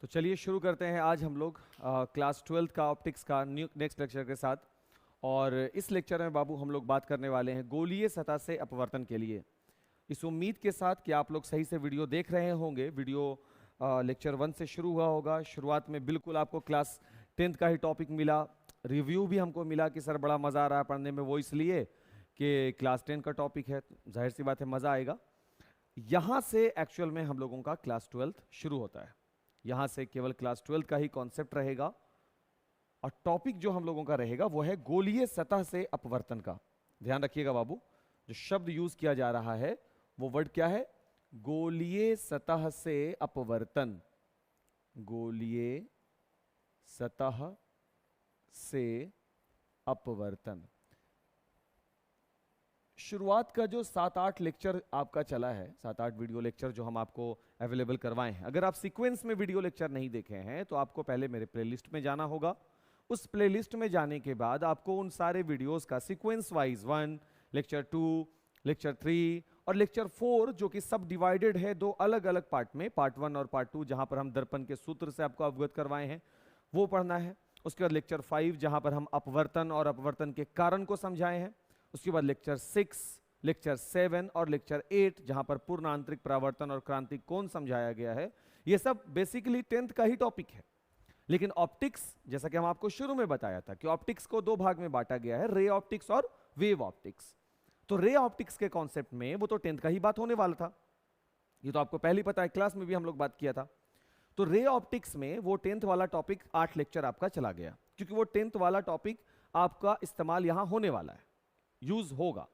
तो चलिए शुरू करते हैं। आज हम लोग क्लास 12 का ऑप्टिक्स का नेक्स्ट लेक्चर के साथ। और इस लेक्चर में बाबू हम लोग बात करने वाले हैं गोलीय सतह से अपवर्तन के लिए। इस उम्मीद के साथ कि आप लोग सही से वीडियो देख रहे होंगे। वीडियो लेक्चर 1 से शुरू हुआ होगा। शुरुआत में बिल्कुल आपको क्लास 10 का ही टॉपिक मिला। रिव्यू भी हमको मिला कि सर बड़ा मज़ा आ रहा है पढ़ने में, वो इसलिए कि क्लास 10 का टॉपिक है, जाहिर सी बात है मज़ा आएगा। यहाँ से एक्चुअल में हम लोगों का क्लास 12 शुरू होता है। यहाँ से केवल क्लास 12 का ही कॉन्सेप्ट रहेगा और टॉपिक जो हम लोगों का रहेगा वो है गोलीय सतह से अपवर्तन का। ध्यान रखिएगा बाबू, जो शब्द यूज किया जा रहा है वो वर्ड क्या है? गोलीय सतह से अपवर्तन। गोलीय सतह से अपवर्तन। शुरुआत का जो 7-8 लेक्चर आपका चला है, 7-8 वीडियो लेक्चर जो हम आपको अवेलेबल करवाए हैं, अगर आप सीक्वेंस में वीडियो लेक्चर नहीं देखे हैं तो आपको पहले मेरे प्लेलिस्ट में जाना होगा। उस प्लेलिस्ट में जाने के बाद आपको उन सारे वीडियोस का सीक्वेंस वाइज 1, लेक्चर 2, लेक्चर 3 और लेक्चर 4 जो कि सब डिवाइडेड है दो अलग अलग पार्ट में, पार्ट 1 और पार्ट 2, जहां पर हम दर्पण के सूत्र से आपको अवगत करवाए हैं वो पढ़ना है। उसके बाद लेक्चर 5 जहां पर हम अपवर्तन और अपवर्तन के कारण को समझाए हैं। उसके बाद लेक्चर 6, लेक्चर 7 और लेक्चर 8 जहां पर पूर्ण आंतरिक परावर्तन और क्रांतिक कोण समझाया गया है। ये सब बेसिकली 10th का ही टॉपिक है। लेकिन ऑप्टिक्स, जैसा कि हम आपको शुरू में बताया था कि ऑप्टिक्स को दो भाग में बांटा गया है, रे ऑप्टिक्स और वेव ऑप्टिक्स। तो रे ऑप्टिक्स के कॉन्सेप्ट में वो तो 10th का ही बात होने वाला था, ये तो आपको पहले पता है, क्लास में भी हम लोग बात किया था। तो रे ऑप्टिक्स में वो 10th वाला टॉपिक 8 लेक्चर आपका चला गया, क्योंकि वो 10th वाला टॉपिक आपका इस्तेमाल यहां होने वाला है, यूज होगा।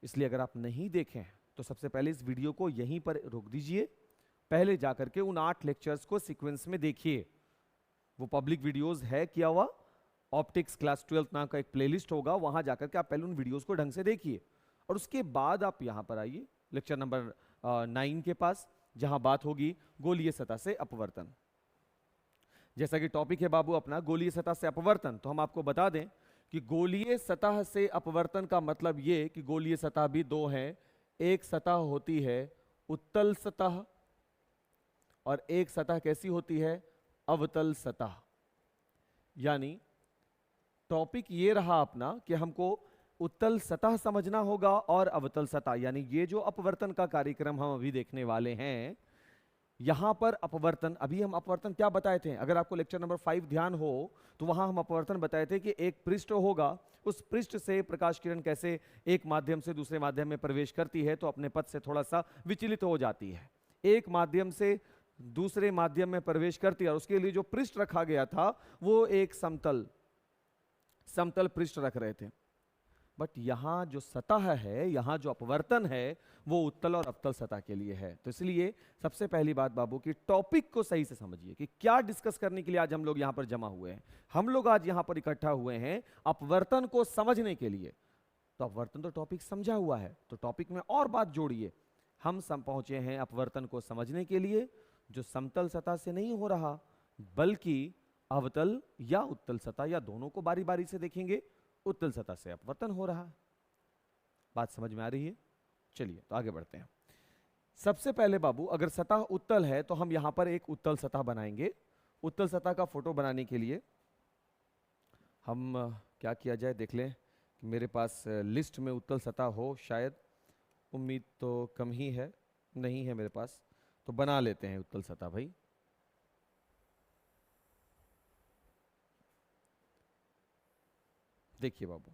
इसलिए अगर आप नहीं देखें तो सबसे पहले इस वीडियो को यहीं पर रोक दीजिए, पहले जाकर के उन 8 लेक्चर्स को सीक्वेंस में देखिए। वो पब्लिक वीडियोस है किया हुआ, ऑप्टिक्स क्लास 12 नाम का एक प्लेलिस्ट होगा, वहां जाकर के आप पहले उन वीडियोस को ढंग से देखिए और उसके बाद आप यहां पर आइए लेक्चर नंबर 9 के पास, जहां बात होगी गोलीय सतह से अपवर्तन। जैसा कि टॉपिक है बाबू अपना गोलीय सतह से अपवर्तन, तो हम आपको बता दें कि गोलीय सतह से अपवर्तन का मतलब ये कि गोलीय सतह भी दो हैं। एक सतह होती है उत्तल सतह और एक सतह कैसी होती है? अवतल सतह। यानी टॉपिक ये रहा अपना कि हमको उत्तल सतह समझना होगा और अवतल सतह, यानी ये जो अपवर्तन का कार्यक्रम हम अभी देखने वाले हैं, यहां पर अपवर्तन, अभी हम अपवर्तन क्या बताए थे? अगर आपको लेक्चर नंबर 5 ध्यान हो तो वहां हम अपवर्तन बताए थे कि एक पृष्ठ होगा, उस पृष्ठ से प्रकाश किरण कैसे एक माध्यम से दूसरे माध्यम में प्रवेश करती है तो अपने पथ से थोड़ा सा विचलित हो जाती है, एक माध्यम से दूसरे माध्यम में प्रवेश करती है, और उसके लिए जो पृष्ठ रखा गया था वो एक समतल पृष्ठ रख रहे थे। बट यहां जो सतह है, यहां जो अपवर्तन है, वो उत्तल और अवतल सतह के लिए है। तो इसलिए सबसे पहली बात बाबू कि टॉपिक को सही से समझिए कि क्या डिस्कस करने के लिए आज हम लोग यहां पर जमा हुए हैं। हम लोग आज यहां पर इकट्ठा हुए हैं अपवर्तन को समझने के लिए। तो अपवर्तन तो टॉपिक समझा हुआ है, तो टॉपिक में और बात जोड़िए। हम पहुंचे हैं अपवर्तन को समझने के लिए, जो समतल सतह से नहीं हो रहा बल्कि अवतल या उत्तल सतह, या दोनों को बारी बारी से देखेंगे, उत्तल सतह से अपवर्तन हो रहा है। बात समझ में आ रही है? चलिए तो आगे बढ़ते हैं। सबसे पहले बाबू, अगर सतह उत्तल है तो हम यहां पर एक उत्तल सतह बनाएंगे। उत्तल सतह का फोटो बनाने के लिए हम क्या किया जाए, देख लें कि मेरे पास लिस्ट में उत्तल सतह हो, शायद, उम्मीद तो कम ही है, नहीं है मेरे पास, तो बना लेते हैं उत्तल सतह भाई। देखिए बाबू,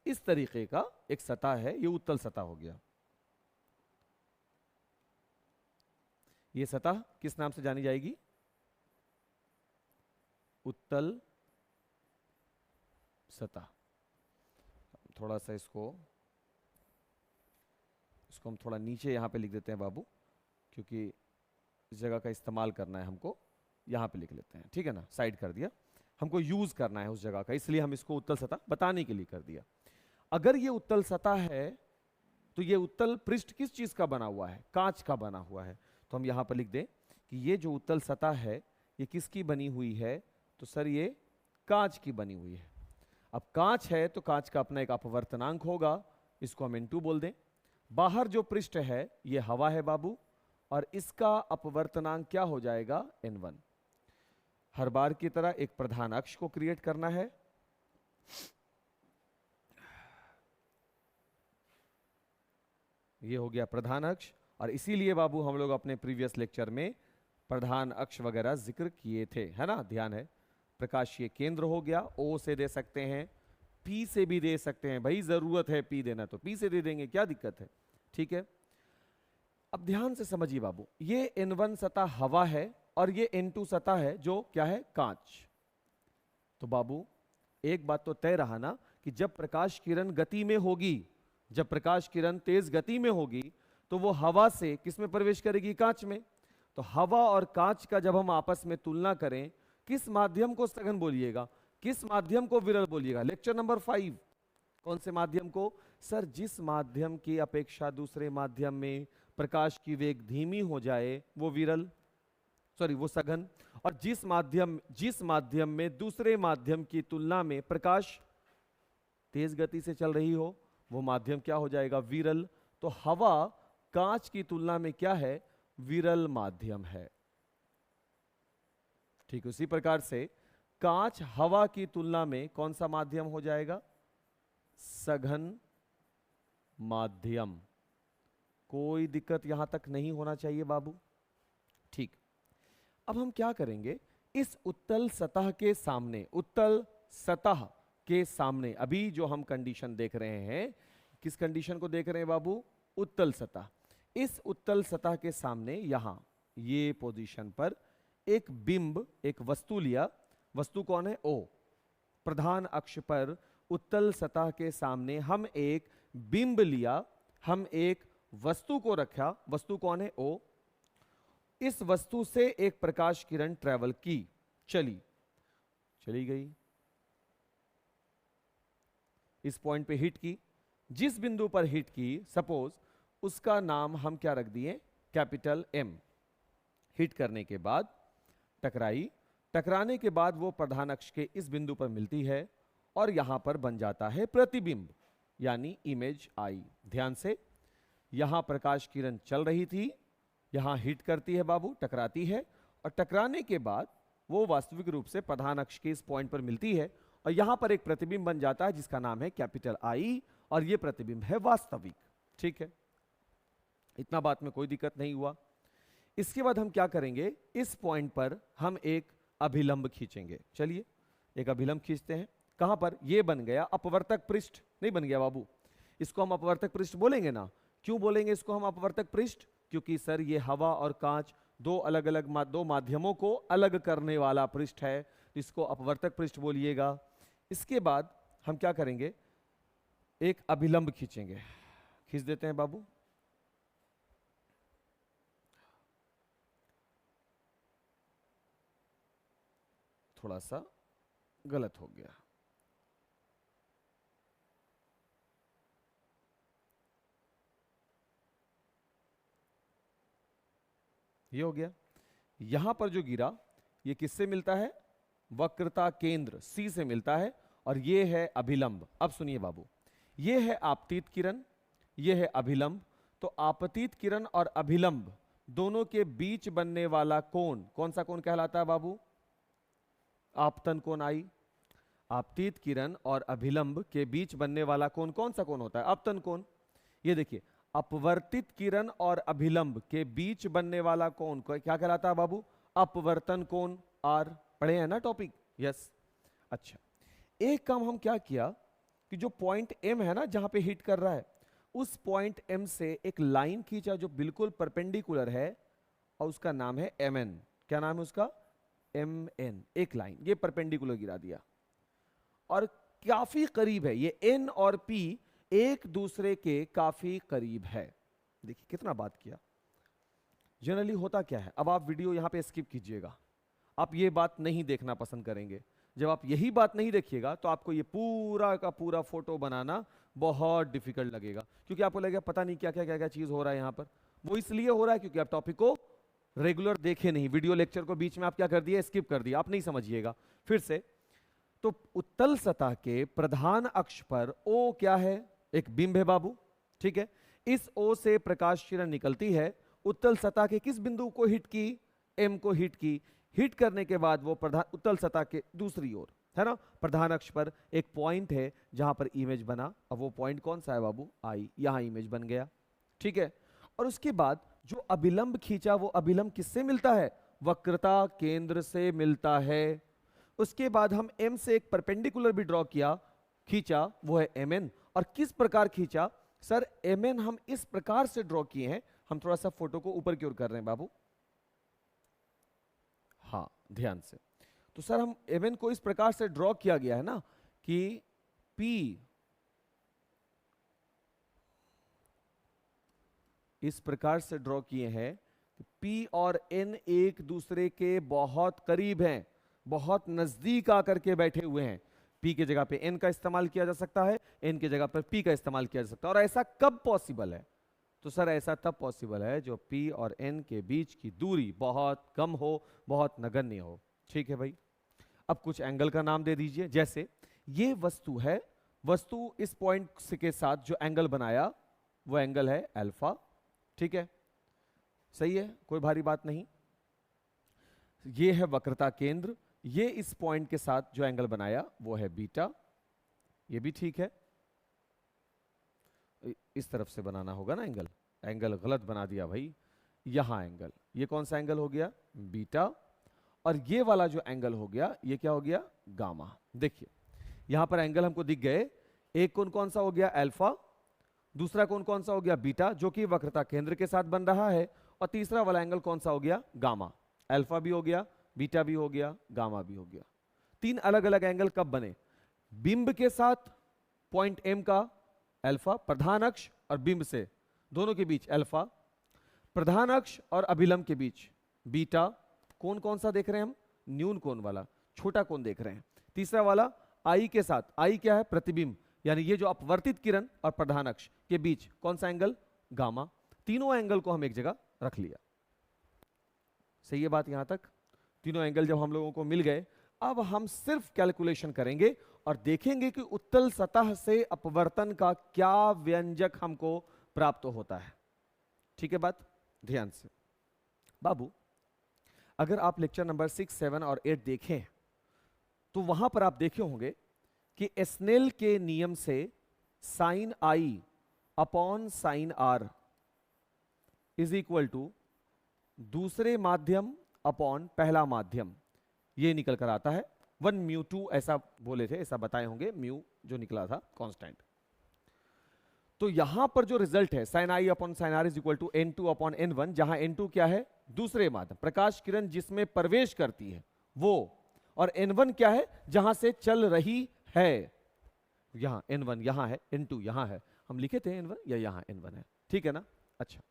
इस तरीके का एक सतह है, ये उत्तल सतह हो गया। ये सतह किस नाम से जानी जाएगी? उत्तल सतह। थोड़ा सा इसको हम थोड़ा नीचे यहां पे लिख देते हैं बाबू, क्योंकि इस जगह का इस्तेमाल करना है हमको, यहां पे लिख लेते हैं, ठीक है ना, साइड कर दिया, हमको यूज करना है उस जगह का, इसलिए हम इसको उत्तल सतह बताने के लिए कर दिया। अगर ये उत्तल सतह है तो ये उत्तल पृष्ठ किस चीज का बना हुआ है? कांच का बना हुआ है। तो हम यहां पर लिख दें कि ये जो उत्तल सतह है ये किसकी बनी हुई है? तो सर ये कांच की बनी हुई है। अब कांच है तो कांच का अपना एक अपवर्तनांक होगा, इसको हम N2 बोल दें। बाहर जो पृष्ठ है ये हवा है बाबू, और इसका अपवर्तनांक क्या हो जाएगा, n1। हर बार की तरह एक प्रधान अक्ष को क्रिएट करना है। ये हो गया प्रधान अक्ष, और इसीलिए बाबू हम लोग अपने प्रीवियस लेक्चर में प्रधान अक्ष वगैरह जिक्र किए थे, है ना, ध्यान है। प्रकाशीय केंद्र हो गया, O से दे सकते हैं, P से भी दे सकते हैं, भाई जरूरत है P देना तो P से दे देंगे, क्या दिक्कत है, ठीक है। अब ध्यान से समझिए बाबू, ये N1 सतह हवा है और ये N2 सतह है जो क्या है, कांच। तो बाबू एक बात तो तय रहा ना कि जब प्रकाश किरण गति में होगी, जब प्रकाश किरण तेज गति में होगी तो वो हवा से किस में प्रवेश करेगी, कांच में। तो हवा और कांच का जब हम आपस में तुलना करें, किस माध्यम को सघन बोलिएगा, किस माध्यम को विरल बोलिएगा। लेक्चर नंबर 5, कौन से माध्यम को सर, जिस माध्यम की अपेक्षा दूसरे माध्यम में प्रकाश की वेग धीमी हो जाए वो विरल, सॉरी वो सघन, और जिस माध्यम में दूसरे माध्यम की तुलना में प्रकाश तेज गति से चल रही हो वो माध्यम क्या हो जाएगा, विरल। तो हवा कांच की तुलना में क्या है, विरल माध्यम है। ठीक उसी प्रकार से कांच हवा की तुलना में कौन सा माध्यम हो जाएगा, सघन माध्यम। कोई दिक्कत यहां तक नहीं होना चाहिए बाबू, ठीक। अब हम क्या करेंगे, इस उत्तल सतह के सामने, उत्तल सतह के सामने अभी जो हम कंडीशन देख रहे हैं, किस कंडीशन को देख रहे हैं बाबू, उत्तल सतह। इस उत्तल सतह के सामने यहां ये पोजीशन पर एक बिंब, एक वस्तु लिया, वस्तु कौन है, O। प्रधान अक्ष पर उत्तल सतह के सामने हम एक बिंब लिया, हम एक वस्तु को रखा, वस्तु कौन है, O। इस वस्तु से एक प्रकाश किरण ट्रेवल की, चली गई, इस पॉइंट पे हिट की, जिस बिंदु पर हिट की सपोज उसका नाम हम क्या रख दिए, कैपिटल M। हिट करने के बाद टकराई, टकराने के बाद वो प्रधान अक्ष के इस बिंदु पर मिलती है और यहां पर बन जाता है प्रतिबिंब, यानी इमेज आई। ध्यान से, यहां प्रकाश किरण चल रही थी, यहां हिट करती है बाबू, टकराती है, और टकराने के बाद वो वास्तविक रूप से प्रधान अक्ष के इस पॉइंट पर मिलती है और यहां पर एक प्रतिबिंब बन जाता है जिसका नाम है कैपिटल आई, और ये प्रतिबिंब है वास्तविक। ठीक है, इतना बात में कोई दिक्कत नहीं हुआ। इसके बाद हम क्या करेंगे, इस पॉइंट पर हम एक अभिलंब खींचेंगे। चलिए एक अभिलंब खींचते हैं। कहां पर, ये बन गया अपवर्तक पृष्ठ, नहीं बन गया बाबू, इसको हम अपवर्तक पृष्ठ बोलेंगे ना। क्यों बोलेंगे इसको हम अपवर्तक पृष्ठ, क्योंकि सर ये हवा और कांच दो अलग अलग दो माध्यमों को अलग करने वाला पृष्ठ है, तो इसको अपवर्तक पृष्ठ बोलिएगा। इसके बाद हम क्या करेंगे, एक अभिलंब खींचेंगे। खींच देते हैं बाबू। थोड़ा सा गलत हो गया, ये हो गया। यहां पर जो गिरा ये किससे मिलता है, वक्रता केंद्र C से मिलता है, और ये है अभिलंब। अब सुनिए बाबू, ये है आपतित किरण, ये है अभिलंब। तो आपतित किरण और अभिलंब दोनों के बीच बनने वाला कोण कौन सा कोण कहलाता है बाबू, आपतन कोण आई। आपतित किरण और अभिलंब के बीच बनने वाला कोण कौन सा कोण होता है, आपतन कोण। ये देखिए, अपवर्तित किरण और अभिलंब के बीच बनने वाला कोण को क्या कहलाता है बाबू, अपवर्तन कोण। आर पढ़े हैं ना टॉपिक, यस। अच्छा, एक काम हम क्या किया कि जो पॉइंट M है ना जहां पे हिट कर रहा है, उस पॉइंट M से एक लाइन खींचा जो बिल्कुल परपेंडिकुलर है, और उसका नाम है MN। क्या नाम है उसका, MN। एक लाइन ये परपेंडिकुलर गिरा दिया, और काफी करीब है ये N और P एक दूसरे के काफी करीब है। देखिए कितना बात किया। जनरली होता क्या है, अब आप वीडियो यहां पे स्किप कीजिएगा, आप ये बात नहीं देखना पसंद करेंगे। जब आप यही बात नहीं देखिएगा तो आपको ये पूरा का पूरा फोटो बनाना बहुत डिफिकल्ट लगेगा, क्योंकि आपको लगेगा पता नहीं क्या क्या क्या क्या चीज हो रहा है यहां पर। वो इसलिए हो रहा है क्योंकि आप टॉपिक को रेगुलर देखे नहीं, वीडियो लेक्चर को बीच में आप क्या कर दिए, स्किप कर दिया, आप नहीं समझिएगा। फिर से, तो उत्तल सतह के प्रधान अक्ष पर O क्या है, एक बिंब है बाबू। ठीक है, इस O से प्रकाश किरण निकलती है उत्तल सतह के किस बिंदु को हिट की, एम को हिट की। हिट करने के बाद वो उत्तल सतह के दूसरी ओर, है ना, प्रधान अक्ष पर एक पॉइंट है जहां पर इमेज बना। अब वो पॉइंट कौन सा है बाबू, आई, यहां इमेज बन गया, ठीक है। और उसके बाद जो अभिलंब खींचा, वो अभिलंब किससे मिलता है, वक्रता केंद्र से मिलता है। उसके बाद हम एम से एक परपेंडिकुलर भी ड्रॉ किया, खींचा, वो है एम एन। और किस प्रकार खींचा सर, एम एन हम इस प्रकार से ड्रॉ किए हैं। हम थोड़ा सा फोटो को ऊपर की ओर कर रहे हैं बाबू, हाँ ध्यान से। तो सर हम एम एन को इस प्रकार से ड्रॉ किया गया है ना कि P इस प्रकार से ड्रॉ किए हैं कि P और N एक दूसरे के बहुत करीब हैं, बहुत नजदीक आकर के बैठे हुए हैं। P की जगह पे N का इस्तेमाल किया जा सकता है, N की जगह पर P का इस्तेमाल किया जा सकता है। और ऐसा कब पॉसिबल है, तो सर ऐसा तब पॉसिबल है जो P और N के बीच की दूरी बहुत कम हो, बहुत नगण्य हो, ठीक है भाई। अब कुछ एंगल का नाम दे दीजिए, जैसे ये वस्तु है, वस्तु इस पॉइंट के साथ जो एंगल बनाया वो एंगल है अल्फा, ठीक है, सही है, कोई भारी बात नहीं। ये है वक्रता केंद्र, ये इस पॉइंट के साथ जो एंगल बनाया वो है बीटा, ये भी ठीक है। इस तरफ से बनाना होगा ना एंगल, एंगल गलत बना दिया भाई। यहां एंगल, ये कौन सा एंगल हो गया, बीटा। और ये वाला जो एंगल हो गया, ये क्या हो गया, गामा। देखिए यहां पर एंगल हमको दिख गए, एक कौन कौन सा हो गया, अल्फा, दूसरा कौन कौन सा हो गया, बीटा, जो कि वक्रता केंद्र के साथ बन रहा है, और तीसरा वाला एंगल कौन सा हो गया, गामा। अल्फा भी हो गया, बीटा भी हो गया, गामा भी हो गया। तीन अलग अलग एंगल कब बने, बिंब के साथ पॉइंट एम का अल्फा, प्रधान अक्ष और बिंब से दोनों के बीच अल्फा, प्रधान अक्ष और अभिलंब के बीच बीटा। कौन कौन सा देख रहे हैं हम, न्यून कोण वाला, छोटा कोण देख रहे हैं। तीसरा वाला आई के साथ, आई क्या है, प्रतिबिंब, यानी ये जो अपवर्तित किरण और प्रधान अक्ष के बीच कौन सा एंगल, गामा। तीनों एंगल को हम एक जगह रख लिया, सही है बात यहां तक। तीनों एंगल जब हम लोगों को मिल गए, अब हम सिर्फ कैलकुलेशन करेंगे और देखेंगे कि उत्तल सतह से अपवर्तन का क्या व्यंजक हमको प्राप्त होता है, ठीक है बात, ध्यान से बाबू। अगर आप लेक्चर नंबर 6, 7 और 8 देखें तो वहां पर आप देखे होंगे कि स्नेल के नियम से sine i upon sine r is equal to दूसरे माध्यम अपॉन पहला माध्यम, ये निकल कर आता है 1 म्यू 2, ऐसा बोले थे, ऐसा बताए होंगे, म्यू जो निकला था कांस्टेंट। तो यहां पर जो रिजल्ट है sine i upon sine r is equal to n2 upon n1, जहां n2 क्या है, दूसरे माध्यम, प्रकाश किरण जिसमें प्रवेश करती है वो, और n1 क्या है, जहां से चल रही है। यहां n1 यहां है, n2 यहां है, हम लिखे थे n1, या यहां n1 है, ठीक है ना। अच्छा,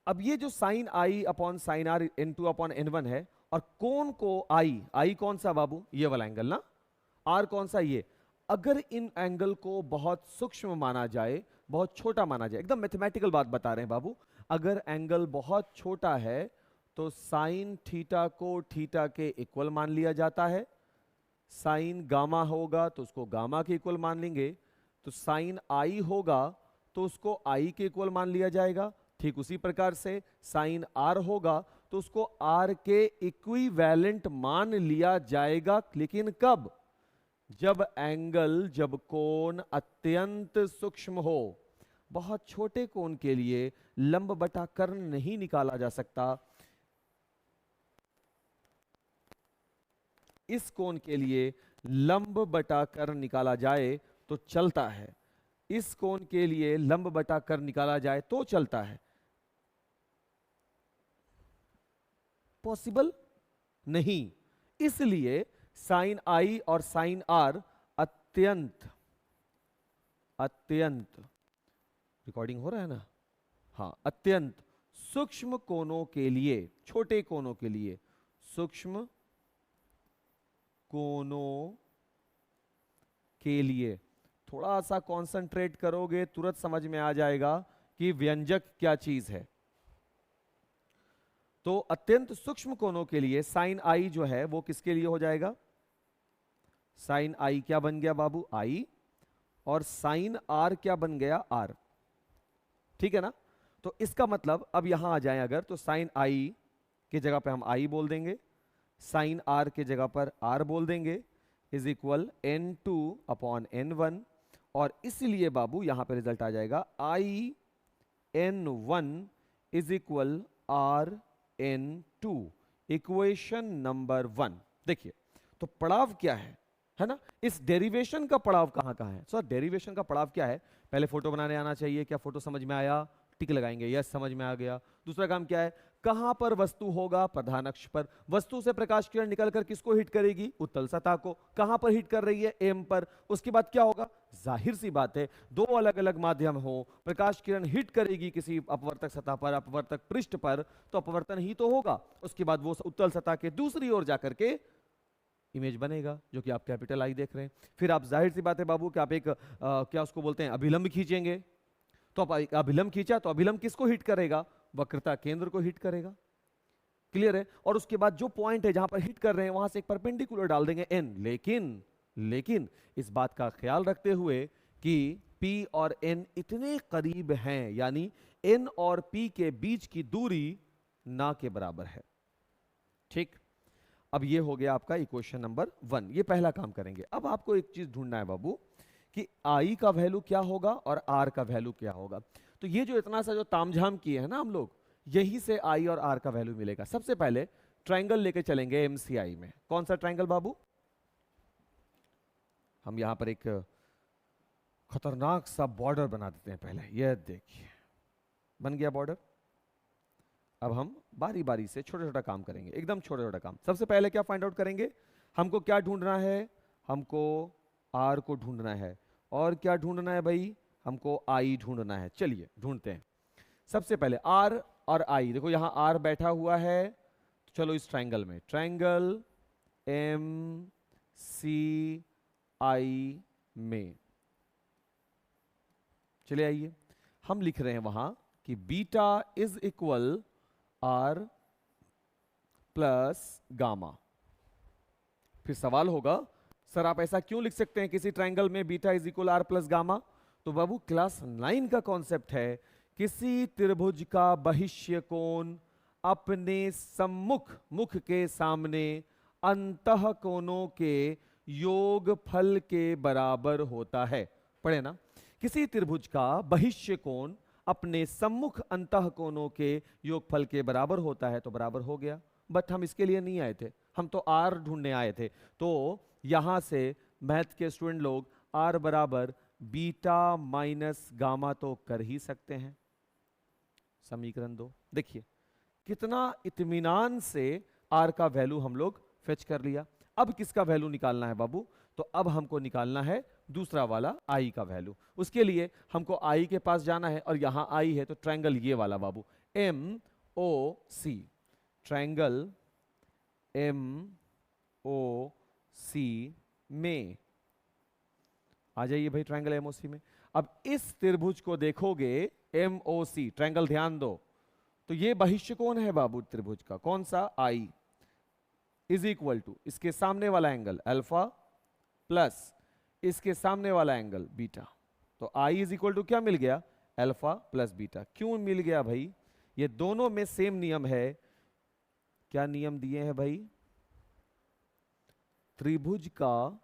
अब ये जो sine i upon sine r n2 upon n1 है, और कोण को आई कौन सा बाबू, ये वाला एंगल ना, आर कौन सा, ये। अगर इन एंगल को बहुत सूक्ष्म माना जाए, बहुत छोटा माना जाए, एकदम मैथमेटिकल बात बता रहे हैं बाबू, अगर एंगल बहुत छोटा है तो साइन थीटा को थीटा के इक्वल मान लिया जाता है, साइन गामा होगा तो उसको गामा के इक्वल मान लेंगे, तो साइन आई होगा तो उसको आई के इक्वल मान लिया जाएगा। ठीक उसी प्रकार से साइन आर होगा तो उसको आर के इक्विवेलेंट मान लिया जाएगा, लेकिन कब, जब कोण अत्यंत सूक्ष्म हो। बहुत छोटे कोण के लिए लंब बटा कर्ण नहीं निकाला जा सकता, इस कोण के लिए लंब बटा कर्ण निकाला जाए तो चलता है, इस कोण के लिए लंब बटा कर्ण निकाला जाए तो चलता है, पॉसिबल नहीं। इसलिए साइन आई और साइन आर अत्यंत रिकॉर्डिंग हो रहा है ना, हाँ, अत्यंत सूक्ष्म कोणों के लिए, छोटे कोणों के लिए, सूक्ष्म कोणों के लिए थोड़ा सा कंसंट्रेट करोगे तुरंत समझ में आ जाएगा कि व्यंजक क्या चीज है। तो अत्यंत सूक्ष्म कोणों के लिए साइन आई जो है वो किसके लिए हो जाएगा, साइन आई क्या बन गया बाबू, आई, और साइन आर क्या बन गया, आर, ठीक है ना। तो इसका मतलब अब यहां आ जाए अगर, तो साइन आई की जगह पे हम आई बोल देंगे, साइन आर की जगह पर आर बोल देंगे, is equal n2 upon n1। और इसलिए बाबू यहां पे रिजल्ट आ जाएगा i n1 is equal r n2, equation number 1। देखिए तो पड़ाव क्या है ना, इस डेरिवेशन का पड़ाव कहां कहां है सर? डेरिवेशन का पड़ाव क्या है? पहले फोटो बनाने आना चाहिए, क्या फोटो समझ में आया? टिक लगाएंगे, यस समझ में आ गया। दूसरा काम क्या है? कहां पर वस्तु होगा? प्रधान अक्ष पर। वस्तु से प्रकाश किरण निकलकर किसको हिट करेगी? उत्तल सतह को। कहां पर हिट कर रही है? एम पर। उसके बाद क्या होगा? जाहिर सी बात है, दो अलग अलग माध्यम हो, प्रकाश किरण हिट करेगी किसी अपवर्तक सतह पर, अपवर्तक पृष्ठ पर, तो अपवर्तन ही तो होगा। उसके बाद वो उत्तल सतह के दूसरी ओर जाकर के इमेज बनेगा, जो कि आप कैपिटल आई देख रहे हैं। फिर आप जाहिर सी बात है बाबू कि आप एक क्या उसको बोलते हैं, अभिलंब खींचेंगे। तो आप अभिलंब खींचा तो अभिलंब किसको हिट करेगा? वक्रता केंद्र को हिट करेगा। क्लियर है? और उसके बाद जो पॉइंट है जहां पर हिट कर रहे हैं वहां से एक परपेंडिकुलर डाल देंगे n। लेकिन इस बात का ख्याल रखते हुए कि p और n इतने करीब हैं, यानी n और p के बीच की दूरी ना के बराबर है। ठीक, अब ये हो गया आपका इक्वेशन नंबर 1। ये पहला काम करेंगे। अब आपको एक चीज ढूंढना है बाबू कि I का वैल्यू क्या होगा और R का वैल्यू क्या होगा। तो ये जो इतना सा जो तामझाम किए हैं ना हम लोग, यही से I और R का वैल्यू मिलेगा। सबसे पहले ट्रायंगल लेके चलेंगे MCI में। कौन सा ट्रायंगल बाबू? हम यहां पर एक खतरनाक सा बॉर्डर बना देते हैं पहले। यह देखिए बन गया बॉर्डर। अब हम बारी बारी से छोटा छोटा काम करेंगे, एकदम छोटा छोटा काम। सबसे पहले क्या फाइंड आउट करेंगे? हमको क्या ढूंढना है? हमको R को ढूंढना है। और क्या ढूंढना है भाई? हमको I ढूंढना है। चलिए ढूंढते हैं। सबसे पहले R और I, देखो यहां R बैठा हुआ है, तो चलो इस ट्रायंगल में, ट्रायंगल MCI में चले आइए। हम लिख रहे हैं वहां कि beta is equal R plus gamma. फिर सवाल होगा सर आप ऐसा क्यों लिख सकते हैं किसी ट्रायंगल में beta is equal R plus gamma? तो बाबू क्लास 9 का कॉन्सेप्ट है, किसी त्रिभुज का बहिष्य कोण अपने सम्मुख मुख के सामने अंतः कोणों के योगफल के बराबर होता है। पढ़े ना? किसी त्रिभुज का बहिष्य कोण अपने सम्मुख अंतः कोणों के योगफल के बराबर होता है, तो बराबर हो गया। बट हम इसके लिए नहीं आए थे, हम तो R ढूंढने आए थे। तो यहां से मैथ के स्टूडेंट लोग R बराबर बीटा माइनस गामा तो कर ही सकते हैं। समीकरण 2 देखिए कितना इत्मीनान से R का वैल्यू हम लोग फेच कर लिया। अब किसका वैल्यू निकालना है बाबू? तो अब हमको निकालना है दूसरा वाला I का वैल्यू। उसके लिए हमको I के पास जाना है, और यहां I है तो ट्रायंगल ये वाला बाबू MOC, ट्रायंगल MOC में आ जाइए भाई, ट्रायंगल MOC में। अब इस त्रिभुज को देखोगे MOC ट्रायंगल, ध्यान दो, तो ये बहिष्य कोण है बाबू त्रिभुज का, कौन सा? I इज इक्वल टू इसके सामने वाला एंगल अल्फा प्लस इसके सामने वाला एंगल बीटा। तो I इज इक्वल टू क्या मिल गया? Alpha plus beta. क्यों मिल गया भाई? ये दोनों में सेम नियम है। क्या नियम दिए हैं भाई? त्रिभुज का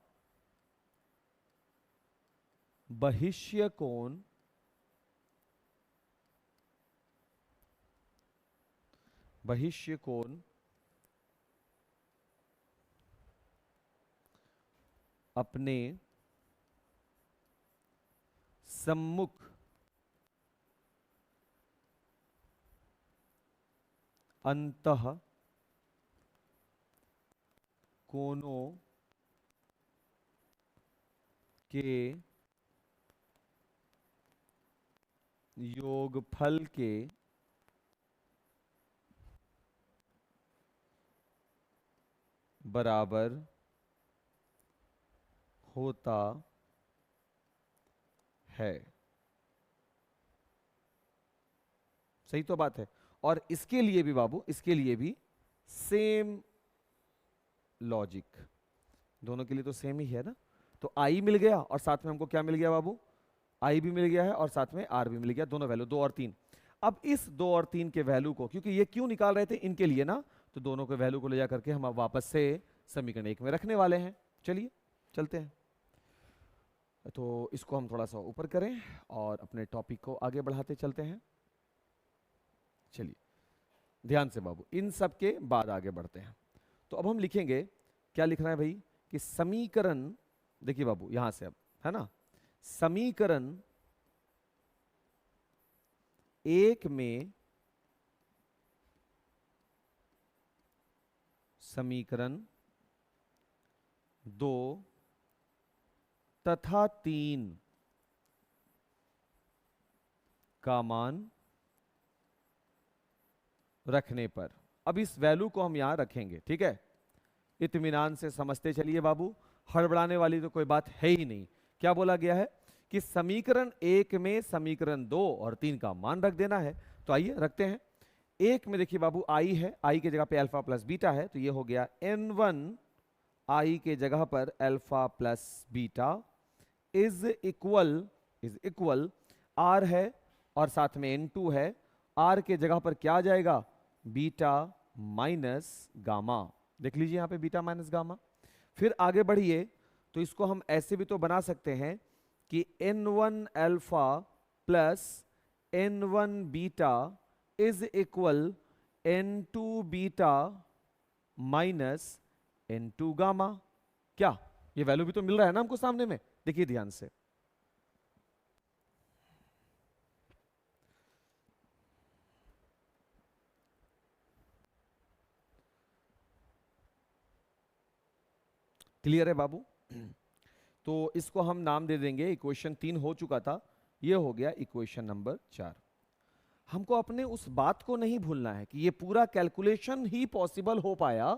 बहिष्य कोण अपने सम्मुख अंतः कोणों के योगफल के बराबर होता है। सही तो बात है। और इसके लिए भी बाबू, इसके लिए भी सेम लॉजिक, दोनों के लिए तो सेम ही है ना। तो I मिल गया और साथ में हमको क्या मिल गया बाबू? I भी मिल गया है और साथ में R भी मिल गया, दोनों वैल्यू 2 और 3। अब इस 2 और 3 के वैल्यू को, क्योंकि ये क्यों निकाल रहे थे इनके लिए ना, तो दोनों के वैल्यू को ले जा करके हम अब वापस से समीकरण 1 में रखने वाले हैं। चलिए चलते हैं। तो इसको हम थोड़ा सा ऊपर करें और अपने टॉपिक को आगे बढ़ाते चलते हैं। चलिए ध्यान से बाबू, इन सब के बाद आगे बढ़ते हैं। तो अब हम लिखेंगे, क्या लिखना है भाई, कि समीकरण, देखिए बाबू यहां से अब है ना, समीकरण 1 में, समीकरण 2 तथा 3 का मान रखने पर, अब इस वैल्यू को हम यहां रखेंगे, ठीक है। इत्मीनान से समझते चलिए बाबू, हड़बड़ाने वाली तो कोई बात है ही नहीं। क्या बोला गया है कि समीकरण 1 में समीकरण 2 और 3 का मान रख देना है। तो आइए रखते हैं। 1 में देखिए बाबू आई है, आई के जगह पे अल्फा प्लस बीटा है, तो ये हो गया n1 आई के जगह पर alpha plus beta is equal r है और साथ में n2 है, आर के जगह पर क्या आ जाएगा, बीटा माइनस गामा। देख लीजिए यहां पे बीटा माइनस गामा। फिर आगे बढ़िए, तो इसको हम ऐसे भी तो बना सकते हैं कि n1 alpha plus n1 beta is equal n2 beta minus n2 gamma. क्या ये वैल्यू भी तो मिल रहा है ना हमको सामने में, देखिए ध्यान से। क्लियर है बाबू? तो इसको हम नाम दे देंगे, इक्वेशन 3 हो चुका था, ये हो गया इक्वेशन नंबर 4। हमको अपने उस बात को नहीं भूलना है कि ये पूरा कैलकुलेशन ही पॉसिबल हो पाया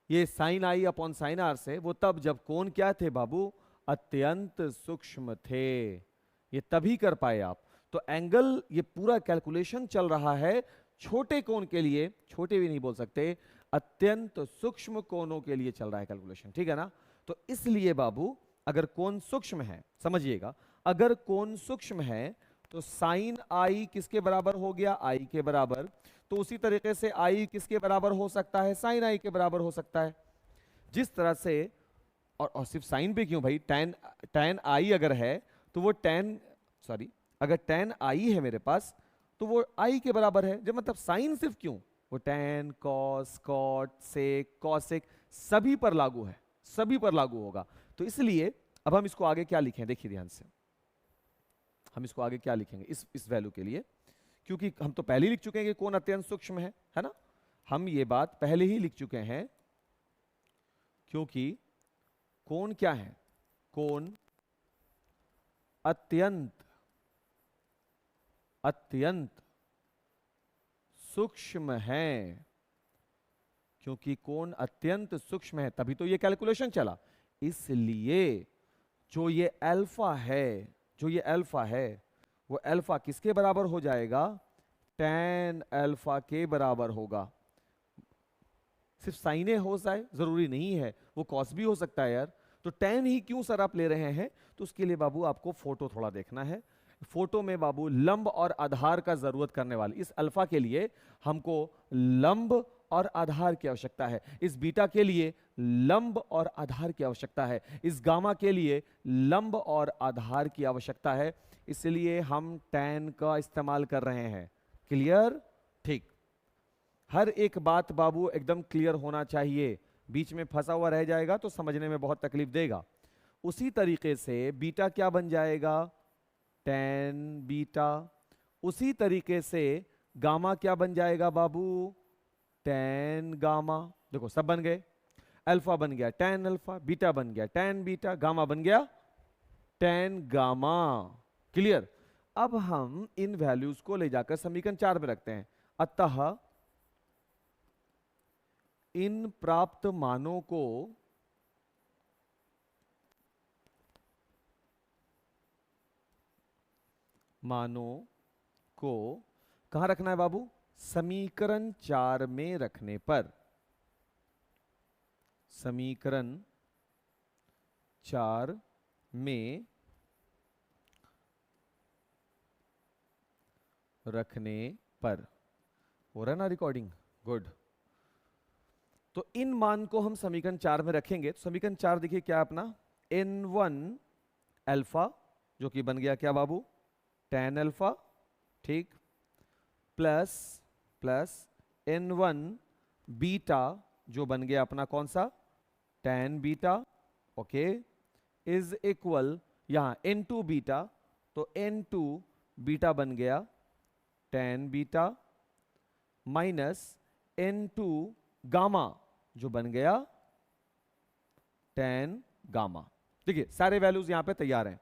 ये sine i upon sine r से, वो तब जब कोण क्या थे बाबू, अत्यंत सूक्ष्म थे, ये तभी कर पाए आप। तो एंगल, ये पूरा कैलकुलेशन चल रहा है छोटे कोण के लिए, छोटे भी नहीं बोल सकते, अत्यंत सूक्ष्म कोणों के लिए चल रहा है कैलकुलेशन, ठीक है ना। तो इसलिए बाबू अगर कोण सूक्ष्म है, समझिएगा, अगर कोण सूक्ष्म है तो साइन आई किसके बराबर हो गया, आई के बराबर। तो उसी तरीके से आई किसके बराबर हो सकता है, साइन आई के बराबर हो सकता है। जिस तरह से, और सिर्फ साइन पे क्यों भाई, टैन आई अगर है तो वो अगर टैन आई है मेरे पास तो वो आई के बराबर है। जब मतलब साइन सिर्फ क्यों, वो टैन, कॉस, कॉट, सेक, कॉसेक सभी पर लागू है, सभी पर लागू होगा। तो इसलिए अब हम इसको आगे क्या लिखें, देखिए ध्यान से, हम इसको आगे क्या लिखेंगे इस वैल्यू के लिए, क्योंकि हम तो पहले ही लिख चुके हैं कि कोण अत्यंत सूक्ष्म है ना, हम ये बात पहले ही लिख चुके हैं। क्योंकि कोण क्या है, कोण अत्यंत सूक्ष्म है। क्योंकि कोण अत्यंत सूक्ष्म है तभी तो ये कैलकुलेशन चला। इसलिए जो ये अल्फा है वो अल्फा किसके बराबर हो जाएगा, टैन अल्फा के बराबर होगा। सिर्फ साइने हो जाए जरूरी नहीं है, वो कॉस भी हो सकता है यार। तो टैन ही क्यों सर आप ले रहे हैं, तो उसके लिए बाबू आपको फोटो थोड़ा देखना है। फोटो में बाबू लंब और आधार का जरूरत करने वाली, इस अल्फा के लिए हमको लंब और आधार की आवश्यकता है, इस बीटा के लिए लंब और आधार की आवश्यकता है, इस गामा के लिए लंब और आधार की आवश्यकता है। इसलिए हम टैन का इस्तेमाल कर रहे हैं। क्लियर? ठीक। हर एक बात बाबू एकदम क्लियर होना चाहिए, बीच में फंसा हुआ रह जाएगा तो समझने में बहुत तकलीफ देगा। उसी तरीके से बीटा क्या बन जाएगा, टैन बीटा। उसी तरीके से गामा क्या बन जाएगा बाबू, टैन गामा। देखो सब बन गए, अल्फा बन गया टैन अल्फा, बीटा बन गया टैन बीटा, गामा बन गया टैन गामा। क्लियर? अब हम इन वैल्यूज को ले जाकर समीकरण 4 में रखते हैं। अतः इन प्राप्त मानों को कहां रखना है बाबू, समीकरण 4 में रखने पर, समीकरण 4 में रखने पर। हो रहा है ना रिकॉर्डिंग? गुड। तो इन मान को हम समीकरण 4 में रखेंगे। तो समीकरण 4 देखिए क्या अपना, n1 अल्फा जो कि बन गया क्या बाबू, tan अल्फा, ठीक, प्लस प्लस n1 बीटा जो बन गया अपना कौन सा, tan beta, okay, is equal यहां n2 बीटा, तो n2 बीटा बन गया tan beta minus n2 gamma जो बन गया tan गामा। देखिए सारे वैल्यूज यहां पे तैयार हैं।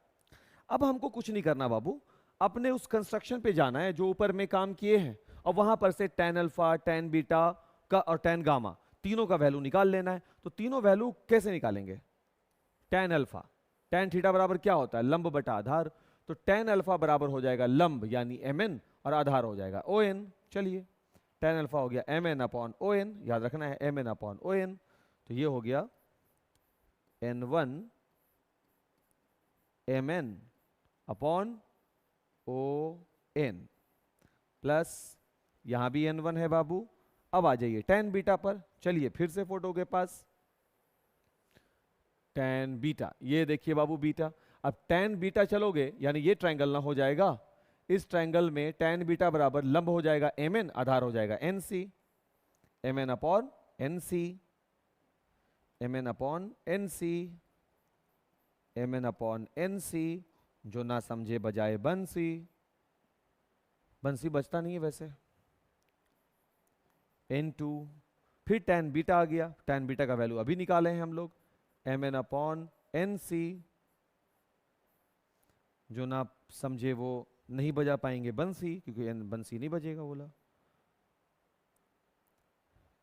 अब हमको कुछ नहीं करना बाबू, अपने उस कंस्ट्रक्शन पे जाना है जो ऊपर में काम किए हैं, और वहां पर से tan अल्फा, tan बीटा का और tan गामा तीनों का वैल्यू निकाल लेना है। तो तीनों वैल्यू कैसे निकालेंगे? tan अल्फा, tan थीटा बराबर क्या होता है, लंब बटा आधार। तो tan अल्फा बराबर हो जाएगा लंब यानी mn, और आधार हो जाएगा on। चलिए tan अल्फा हो गया mn अपॉन on, याद रखना है mn अपॉन on। तो ये हो गया n1 mn upon on plus यहां भी n1 है बाबू। अब आ जाइए tan बीटा पर, चलिए फिर से फोटो के पास tan बीटा, ये देखिए बाबू बीटा। अब tan बीटा चलोगे यानी ये ट्रायंगल ना हो जाएगा, इस ट्रायंगल में tan बीटा बराबर लंब हो जाएगा mn, आधार हो जाएगा nc, mn upon nc, mn upon nc, mn upon nc, जो ना समझे बजाय बंसी, बंसी बचता नहीं है वैसे, n2, फिर tan बीटा आ गया, tan बीटा का वैल्यू अभी निकाले हैं हम लोग, mn अपॉन nc, जो ना समझे वो नहीं बजा पाएंगे बंसी, क्योंकि बंसी नहीं बजेगा बोला,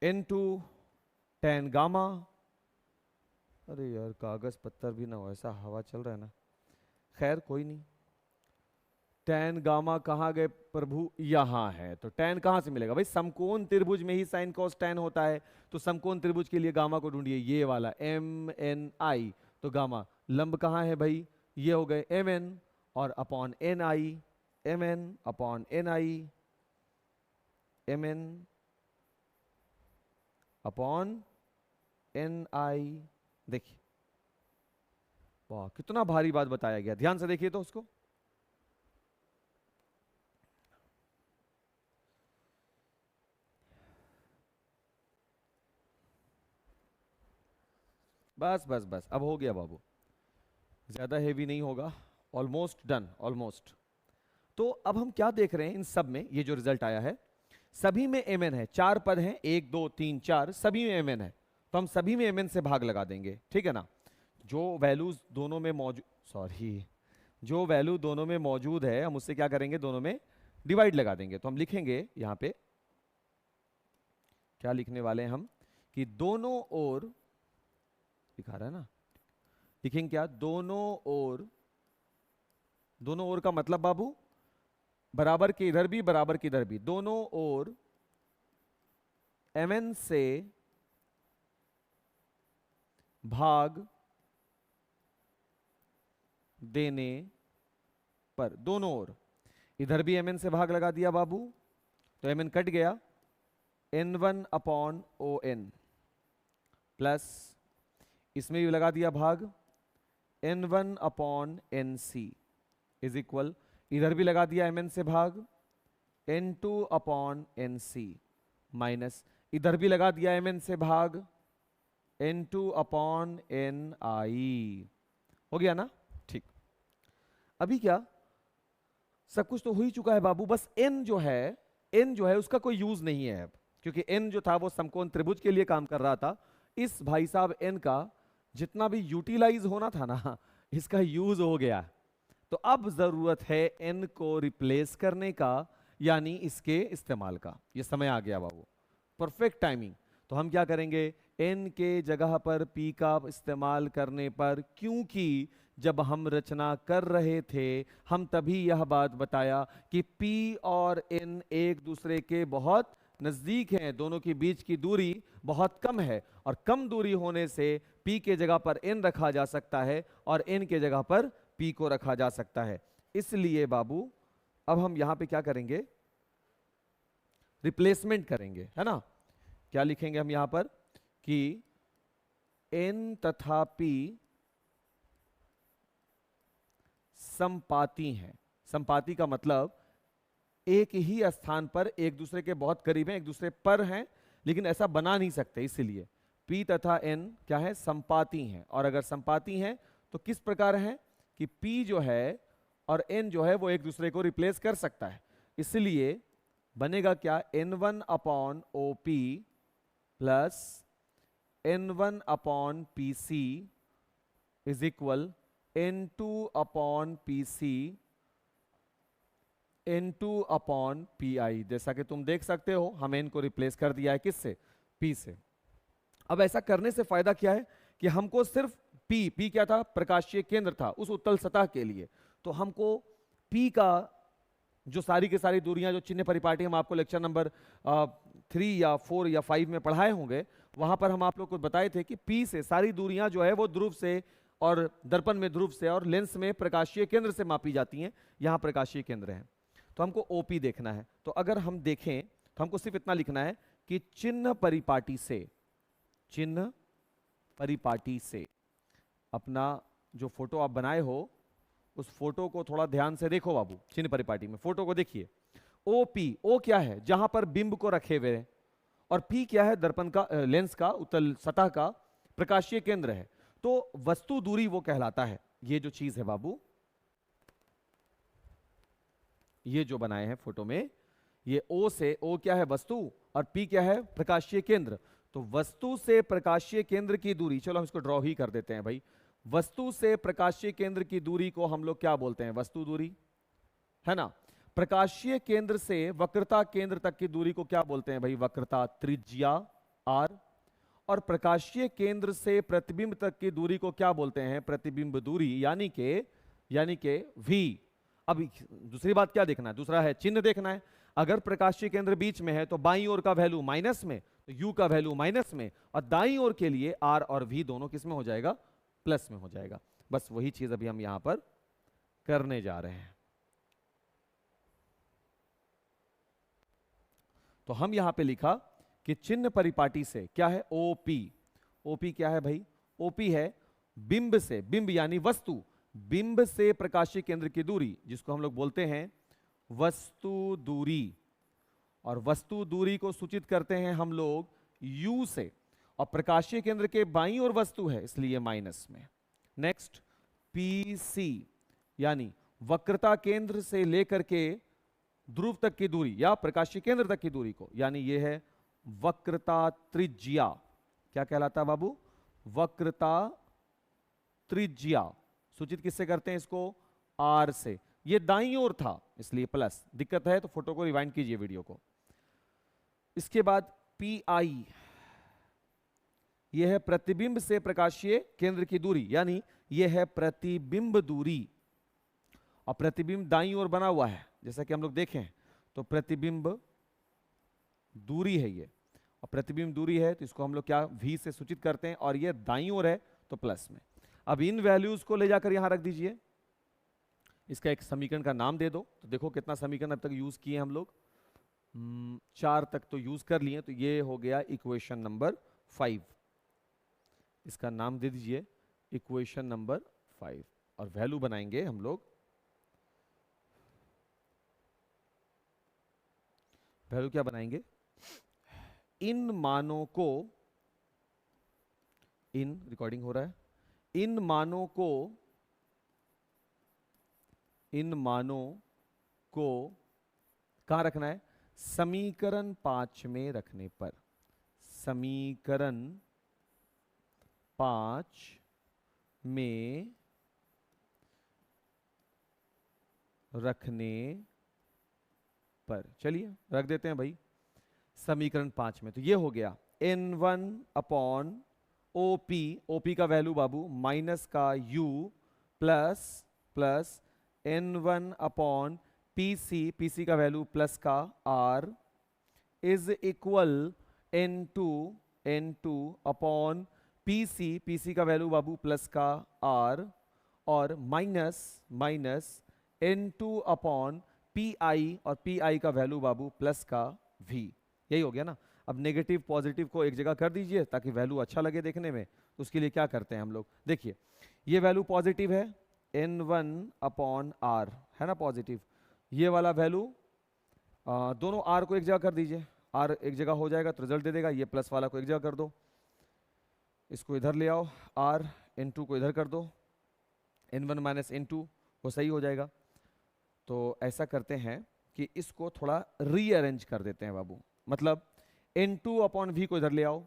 n2 tan गामा, अरे यार कागज पत्थर भी ना हो, ऐसा हवा चल रहा है ना, खैर कोई नहीं। tan गामा कहाँ गए प्रभु, यहाँ है। तो tan कहाँ से मिलेगा भाई, समकोण त्रिभुज में ही sin cos tan होता है। तो समकोण त्रिभुज के लिए गामा को ढूंढिए, ये वाला MNI। तो गामा लंब कहाँ है भाई, ये हो गए MN और upon NI, MN upon NI, MN upon NI। देखिए वाह कितना भारी बात बताया गया, ध्यान से देखिए तो उसको। बस बस बस अब हो गया बाबू, ज्यादा हेवी नहीं होगा, ऑलमोस्ट डन, ऑलमोस्ट। तो अब हम क्या देख रहे हैं इन सब में, ये जो रिजल्ट आया है सभी में mn है, 4 पद हैं, 1 2 3 4, सभी में mn है। तो हम सभी में mn से भाग लगा देंगे, ठीक है ना। जो वैल्यूज दोनों में मौजूद, सॉरी, जो वैल्यू दोनों में मौजूद है हम उससे क्या करेंगे, दोनों में डिवाइड लगा देंगे। तो हम लिखेंगे यहां पे क्या लिखने वाले हैं हम, कि दोनों ओर, दिखा रहा है ना, लिखेंगे क्या, दोनों ओर, दोनों ओर का मतलब बाबू बराबर के इधर भी बराबर के इधर भी, दोनों ओर mn से भाग देने पर, दोनों ओर, इधर भी mn से भाग लगा दिया बाबू, तो mn कट गया, n1 अपॉन on प्लस इसमें भी लगा दिया भाग, n1 upon nc is equal, इधर भी लगा दिया mn से भाग, n2 अपॉन nc माइनस इधर भी लगा दिया mn से भाग, n2 अपॉन ni। हो गया ना, ठीक। अभी क्या, सब कुछ तो हो ही चुका है बाबू, बस n जो है उसका कोई यूज नहीं है अब, क्योंकि n जो था वो समकोण त्रिभुज के लिए काम कर रहा था। इस भाई साहब n का जितना भी यूटिलाइज होना था ना, इसका यूज हो गया। तो अब जरूरत है n को रिप्लेस करने का, यानी इसके इस्तेमाल का। ये समय आ गया बाबू, परफेक्ट टाइमिंग। तो हम क्या करेंगे, n के जगह पर p का इस्तेमाल करने पर, क्योंकि जब हम रचना कर रहे थे हम तभी यह बात बताया कि p और n एक दूसरे के बहुत नजदीक हैं, दोनों के बीच की दूरी बहुत कम है, और कम दूरी होने से p के जगह पर n रखा जा सकता है और n के जगह पर p को रखा जा सकता है। इसलिए बाबू अब हम यहां पे क्या करेंगे, रिप्लेसमेंट करेंगे, है ना। क्या लिखेंगे हम यहां पर कि n तथा p संपाती हैं। संपाती का मतलब एक ही स्थान पर एक दूसरे के बहुत करीब हैं, एक दूसरे पर हैं, लेकिन ऐसा बना नहीं सकते, इसीलिए p तथा n क्या है, संपाती हैं। और अगर संपाती हैं तो किस प्रकार हैं कि p जो है और n जो है वो एक दूसरे को रिप्लेस कर सकता है, इसलिए बनेगा क्या, n1 upon OP plus n1 upon PC is equal n2 upon PC n2 upon PI। जैसा कि तुम देख सकते हो हमने इनको रिप्लेस कर दिया है किससे, P से। अब ऐसा करने से फायदा क्या है कि हमको सिर्फ P क्या था, प्रकाशीय केंद्र था उस उत्तल सतह के लिए, तो हमको P का जो सारी की सारी दूरियां, जो चिन्ह परिपाटी हम आपको लेक्चर नंबर 3 या 4 या 5 में पढ़ाए होंगे, वहां पर हम आप लोग को बताए थे कि P से सारी दूरियां जो है वो ध्रुव से और दर्पण में ध्रुव से और लेंस में प्रकाशीय केंद्र से मापी जाती हैं। यहां प्रकाशीय केंद्र है तो हमको OP देखना है। तो अगर हम देखें तो हमको सिर्फ इतना लिखना है कि चिन्ह परिपाटी से अपना जो फोटो आप बनाए हो उस फोटो को थोड़ा ध्यान से देखो बाबू, चिन्ह परिपाटी में फोटो को देखिए। O क्या है, जहां पर बिंब को रखे हुए हैं, और P क्या है, दर्पण का, लेंस का, उत्तल सतह का प्रकाशीय केंद्र है। तो वस्तु दूरी वो कहलाता है। ये जो चीज है बाबू, ये जो बनाए हैं फोटो में, ये O क्या है, वस्तु, और P क्या है, प्रकाशीय केंद्र। तो वस्तु से प्रकाशीय केंद्र की दूरी, चलो हम इसको ड्रॉ ही कर देते हैं भाई। वस्तु से प्रकाशीय केंद्र की दूरी को हम लोग क्या बोलते हैं, वस्तु दूरी, है ना। प्रकाशीय केंद्र से वक्रता केंद्र तक की दूरी को क्या बोलते हैं भाई, वक्रता त्रिज्या R। और प्रकाशीय केंद्र से प्रतिबिंब तक की दूरी को क्या बोलते हैं, प्रतिबिंब दूरी, यानी के V। अब दूसरी बात क्या देखना है, दूसरा है चिन्ह देखना है। अगर प्रकाशीय केंद्र बीच में है तो बाईं ओर का वैल्यू माइनस में, तो U का वैल्यू माइनस में, और दाईं ओर के लिए R और V दोनों किस में हो जाएगा, प्लस में हो जाएगा। बस वही चीज अभी हम यहां पर करने जा रहे हैं। तो हम यहां पे लिखा कि चिन्ह परिपाटी से क्या है, OP क्या है भाई, OP है बिंब से, बिंब यानी वस्तु, बिंब से प्रकाशीय केंद्र की दूरी, जिसको हम लोग बोलते हैं वस्तु दूरी। और वस्तु दूरी को सूचित करते हैं हम लोग U से, और प्रकाशीय केंद्र के बाईं ओर वस्तु है इसलिए माइनस में। नेक्स्ट PC यानी वक्रता केंद्र से लेकर के ध्रुव तक की दूरी या प्रकाशीय केंद्र तक की दूरी को, यानी यह है वक्रता त्रिज्या। क्या कहलाता है बाबू, वक्रता त्रिज्या। सूचित किससे करते हैं इसको, R से। ये दाईं ओर था इसलिए प्लस, दिक्कत है तो फोटो को रिवाइंड कीजिए वीडियो को। इसके बाद PI, यह है प्रतिबिंब से प्रकाशीय केंद्र की दूरी, यानी यह है प्रतिबिंब दूरी। और प्रतिबिंब दाईं ओर बना हुआ है, जैसा कि हम लोग देखें तो प्रतिबिंब दूरी है ये, और प्रतिबिंब दूरी है तो इसको हम लोग क्या, V से सूचित करते हैं, और ये दाईं ओर है तो प्लस में। अब इन वैल्यूज को ले जाकर यहां रख दीजिए, इसका एक समीकरण का नाम दे दो। तो देखो कितना समीकरण अब तक यूज किए हम लोग, 4 तक तो यूज कर लिए। तो ये हो गया इक्वेशन नंबर 5, इसका नाम दे दीजिए इक्वेशन नंबर 5। और वैल्यू बनाएंगे हम लोग, वैल्यू क्या बनाएंगे, इन मानों को, इन रिकॉर्डिंग हो रहा है, इन मानों को कहां रखना है, समीकरण 5 में रखने पर, समीकरण 5 में रखने पर, चलिए रख देते हैं भाई समीकरण 5 में। तो ये हो गया N1 अपॉन OP का वैल्यू बाबू माइनस का U plus N1 upon PC का वैल्यू प्लस का R is equal N2 upon PC का वैल्यू बाबू प्लस का R, और माइनस N2 अपॉन PI, और PI का वैल्यू बाबू प्लस का V। यही हो गया ना। अब नेगेटिव पॉजिटिव को एक जगह कर दीजिए ताकि वैल्यू अच्छा लगे देखने में। तो उसके लिए क्या करते हैं हम लोग, देखिए ये वैल्यू पॉजिटिव है, n1/r है ना पॉजिटिव। ये वाला वैल्यू दोनों r को एक जगह कर दीजिए, r एक जगह हो जाएगा तो रिजल्ट दे देगा। ये प्लस वाला को एक जगह कर दो, इसको इधर ले आओ, r n2 को इधर कर दो, n1 माइनस n2 वो सही हो जाएगा। तो ऐसा करते हैं कि इसको थोड़ा रीअरेंज कर देते हैं बाबू, मतलब n2/v को इधर ले आओ,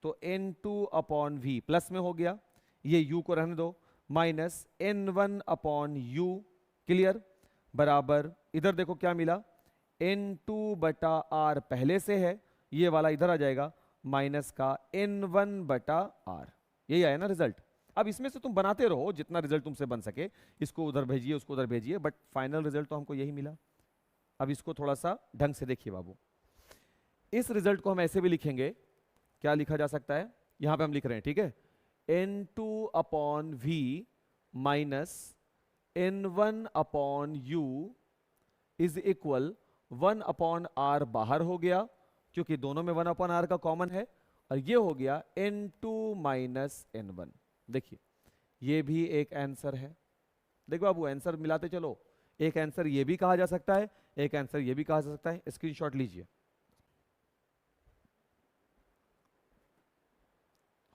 तो n2/v प्लस में हो गया, ये u को रहने दो, माइनस n1/u क्लियर, बराबर इधर देखो क्या मिला, n2/r पहले से है, ये वाला इधर आ जाएगा, माइनस का n1/r। यही आया ना रिजल्ट। अब इसमें से तुम बनाते रहो जितना रिजल्ट तुमसे बन सके, इसको उधर भेजिए उसको उधर भेजिए, बट फाइनल रिजल्ट तो हमको यही मिला। अब इसको थोड़ा सा ढंग से देखिए बाबू, इस रिजल्ट को हम ऐसे भी लिखेंगे, क्या लिखा जा सकता है, यहां पे हम लिख रहे हैं, ठीक है, n2/v minus n1/u is equal 1/r बाहर हो गया क्योंकि दोनों में 1/r का कॉमन है, और ये हो गया n2 माइनस n1। देखिए ये भी एक आंसर है। देखो बाबू आंसर मिलाते चलो, एक आंसर ये भी कहा जा सकता है, एक आंसर ये भी कहा जा सकता है। स्क्रीनशॉट लीजिए,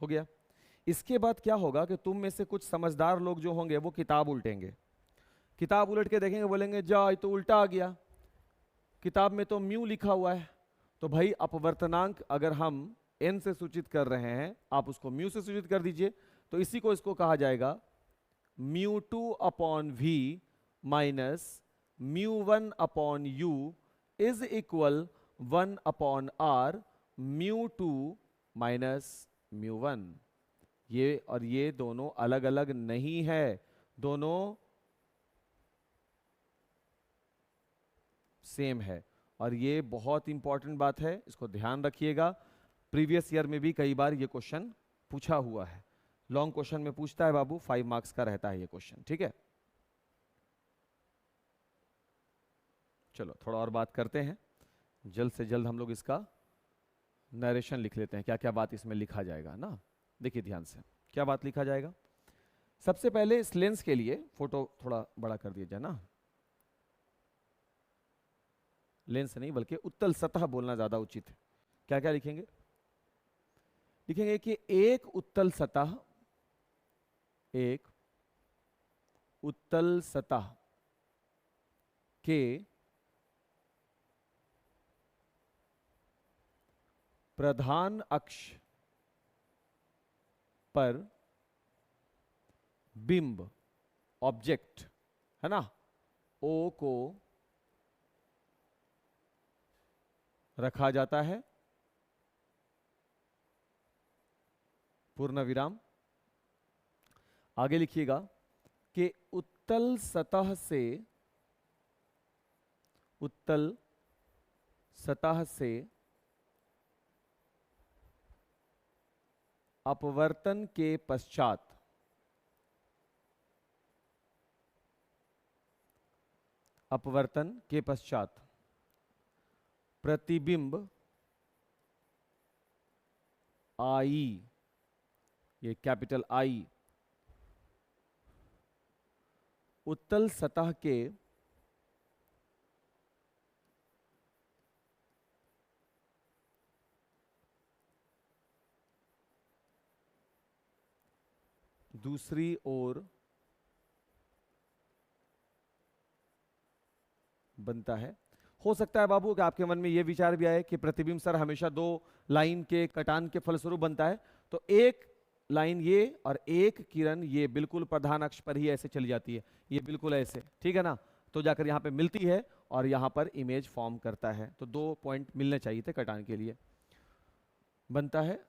हो गया। इसके बाद क्या होगा कि तुम में से कुछ समझदार लोग जो होंगे वो किताब उल्टेंगे, किताब उलट के देखेंगे, बोलेंगे जा ये तो उल्टा आ गया, किताब में तो म्यू लिखा हुआ है। तो भाई अपवर्तनांक अगर हम n से सूचित कर रहे हैं, आप उसको म्यू से सूचित कर दीजिए, तो इसी को इसको कहा जाएगा μ2/v minus μ1/u is equal 1/r μ2 minus μ1। ये और ये दोनों अलग अलग नहीं है, दोनों सेम है। और ये बहुत इंपॉर्टेंट बात है, इसको ध्यान रखिएगा, प्रीवियस ईयर में भी कई बार ये क्वेश्चन पूछा हुआ है, लॉन्ग क्वेश्चन में पूछता है बाबू, 5 मार्क्स का रहता है ये क्वेश्चन, ठीक है। चलो थोड़ा और बात करते हैं, जल्द से जल्द हम लोग इसका नरेशन लिख लेते हैं, क्या क्या बात इसमें लिखा जाएगा ना। देखिए ध्यान से क्या बात लिखा जाएगा। सबसे पहले इस लेंस के लिए फोटो थोड़ा बड़ा कर दिया जाए ना, लेंस नहीं बल्कि उत्तल सतह बोलना ज्यादा उचित है। क्या क्या लिखेंगे, लिखेंगे कि एक उत्तल सतह, एक उत्तल सतह के प्रधान अक्ष पर बिंब ऑब्जेक्ट है ना ओ को रखा जाता है, पूर्ण विराम। आगे लिखिएगा कि उत्तल सतह से, उत्तल सतह से अपवर्तन के पश्चात अपवर्तन के पश्चात प्रतिबिंब आई, ये कैपिटल आई, उत्तल सतह के दूसरी ओर बनता है। हो सकता है बाबू कि आपके मन में यह विचार भी आए कि प्रतिबिंब सर हमेशा दो लाइन के कटान के फलस्वरूप बनता है, तो एक लाइन ये और एक किरण ये बिल्कुल प्रधान अक्ष पर ही ऐसे चली जाती है, ये बिल्कुल ऐसे, ठीक है ना, तो जाकर यहां पे मिलती है और यहां पर इमेज फॉर्म करता है। तो 2 पॉइंट मिलने चाहिए थे कटान के लिए, बनता है।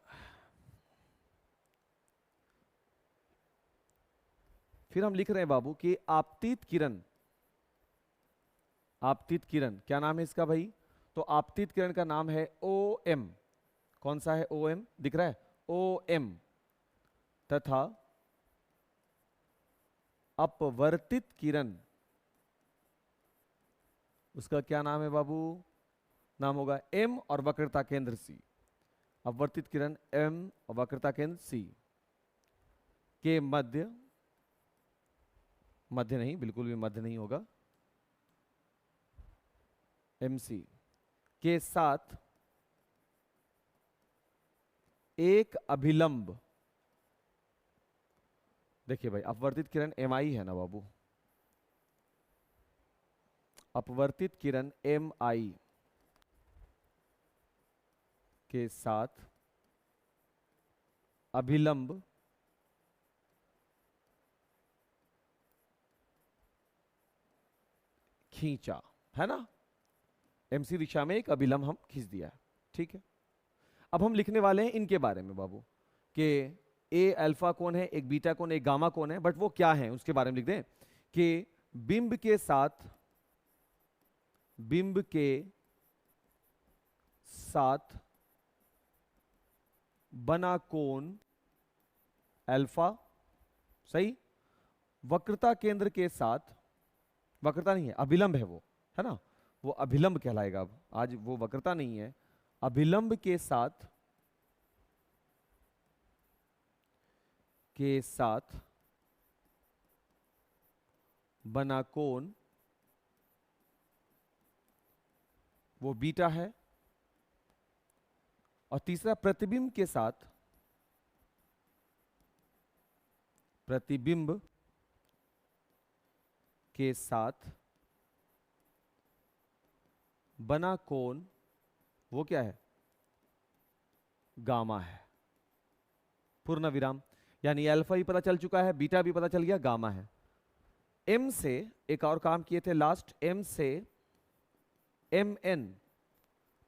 फिर हम लिख रहे हैं बाबू कि आपतित किरण, आपतित किरण क्या नाम है इसका भाई, तो आपतित किरण का नाम है OM। कौन सा है OM, दिख रहा है OM, तथा अपवर्तित किरण उसका क्या नाम है बाबू, नाम होगा M और वक्रता केंद्र C। अपवर्तित किरण M और वक्रता केंद्र C के मध्य, मध्य नहीं, बिल्कुल भी मध्य नहीं होगा, MC के साथ एक अभिलंब। देखिए भाई, अपवर्तित किरण MI है ना बाबू, अपवर्तित किरण MI के साथ अभिलंब खींचा, है ना। MC दिशा में एक अभिलंब हम खींच दिया है, ठीक है। अब हम लिखने वाले हैं इनके बारे में बाबू, कि ए अल्फा कोण है, एक बीटा कोण, एक गामा कोण है, बट वो क्या है उसके बारे में लिख दें कि बिंब के साथ, बिंब के साथ बना कोण अल्फा, सही, वक्रता केंद्र के साथ, वक्रता नहीं है, अभिलंब है वो, है ना, वो अभिलंब कहलाएगा। अब आज वो वक्रता नहीं है, अभिलंब के साथ, के साथ बना कोण वो बीटा है। और तीसरा प्रतिबिंब के साथ, प्रतिबिंब के साथ बना कोण वो क्या है, गामा है। पूर्ण विराम, यानी अल्फा भी पता चल चुका है, बीटा भी पता चल गया, गामा है। M से एक और काम किए थे लास्ट, M से MN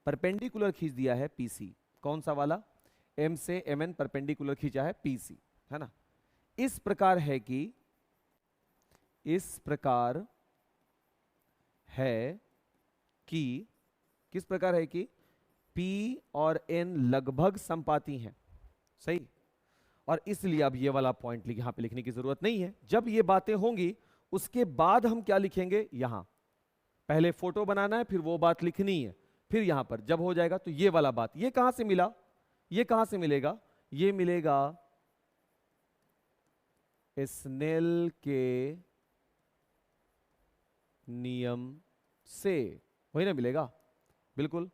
परपेंडिकुलर खींच दिया है PC। कौन सा वाला, M से MN परपेंडिकुलर खींचा है PC, है ना। इस प्रकार है कि, इस प्रकार है कि, किस प्रकार है कि P और N लगभग संपाती हैं, सही। और इसलिए अब ये वाला पॉइंट यहां पे लिखने की जरूरत नहीं है। जब ये बातें होंगी उसके बाद हम क्या लिखेंगे, यहां पहले फोटो बनाना है, फिर वो बात लिखनी है, फिर यहां पर जब हो जाएगा तो ये वाला बात, ये कहां से मिला, ये कहां से मिलेगा, ये मिलेगा स्नेल के नियम से, वही ना मिलेगा, बिल्कुल।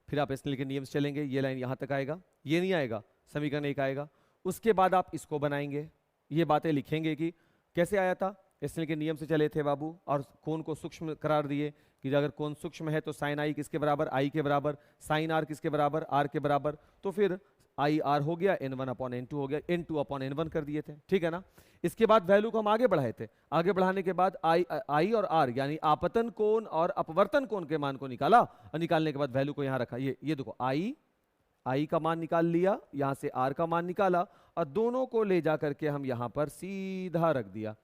फिर आप स्नेल के नियम से चलेंगे, ये लाइन यहां तक आएगा, ये नहीं आएगा, समीकरण एक आएगा। उसके बाद आप इसको बनाएंगे, ये बातें लिखेंगे कि कैसे आया था, स्नेल के नियम से चले थे बाबू, और कोण को सूक्ष्म करार दिए कि अगर कोण सूक्ष्म है तो साइन आई किसके बराबर, आई के बराबर, साइन आर किसके बराबर, आर के बराबर। तो फिर आई आर हो गया, n1 अपॉन n2 हो गया, n2 अपॉन n1 कर दिए थे, ठीक है ना। इसके बाद वैल्यू को हम आगे बढ़ाए थे, आगे बढ़ाने के बाद आई और आर यानी आपतन कोण और अपवर्तन कोण के मान को निकाला, और निकालने के बाद वैल्यू को यहां रखा। ये देखो, आई का मान निकाल लिया, यहां से आर का मान निकाला, और दोनों को ले जाकर के हम यहां पर सीधा रख दिया।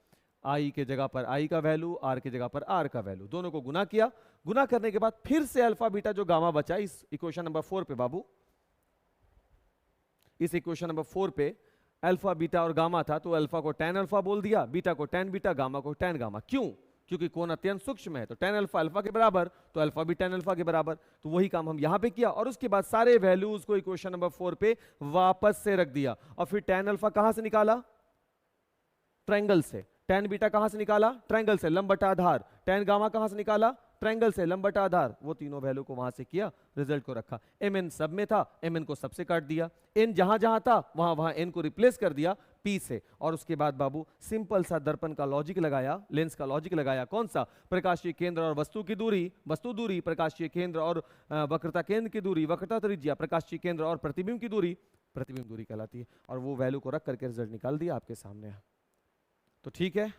आई के जगह पर आई का वैल्यू, आर के जगह पर आर का वैल्यू, दोनों को गुना किया। गुना करने के बाद फिर से अल्फा बीटा जो गामा बचा इस इक्वेशन नंबर 4 पे बाबू, इस इक्वेशन नंबर 4 पे अल्फा बीटा और गामा था, तो अल्फा को tan अल्फा बोल दिया, बीटा को tan बीटा, गामा को tan गामा। क्यों, क्योंकि कोण अत्यंत सूक्ष्म है, तो tan अल्फा अल्फा के बराबर, तो अल्फा भी tan अल्फा के बराबर। तो वही काम हम यहां पे किया, और उसके बाद सारे वैल्यूज को इक्वेशन नंबर 4 पे वापस से रख दिया। और फिर tan अल्फा कहां से निकाला, ट्रायंगल से। tan बीटा कहां से निकाला, ट्रायंगल से, लंब बटा आधार। tan गामा कहां से निकाला, ट्रायंगल से, लंब बटा आधार। वो तीनों वैल्यू को वहां से किया, रिजल्ट को रखा। mn सब में था, mn को सबसे काट दिया, n जहां जहां था वहां वहां n को रिप्लेस कर दिया p से। और उसके बाद बाबू सिंपल सा दर्पण का लॉजिक लगाया, लेंस का लॉजिक लगाया। कौन सा, प्रकाशीय केंद्र और वस्तु की दूरी, वस्तु दूरी, प्रकाशीय केंद्र और वक्रता केंद्र की दूरी, वक्रता त्रिज्या, प्रकाशीय केंद्र और प्रतिबिंब की दूरी, प्रतिबिंब दूरी कहलाती है। और वो वैल्यू को रख करके रिजल्ट निकाल दिया आपके सामने। तो ठीक है,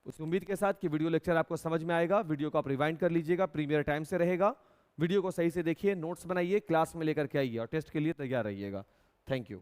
उस उम्मीद के साथ कि वीडियो लेक्चर आपको समझ में आएगा। वीडियो को आप रिवाइंड कर लीजिएगा, प्रीमियर टाइम से रहेगा। वीडियो को सही से देखिए, नोट्स बनाइए, क्लास में लेकर के आइए, और टेस्ट के लिए तैयार रहिएगा। Thank you.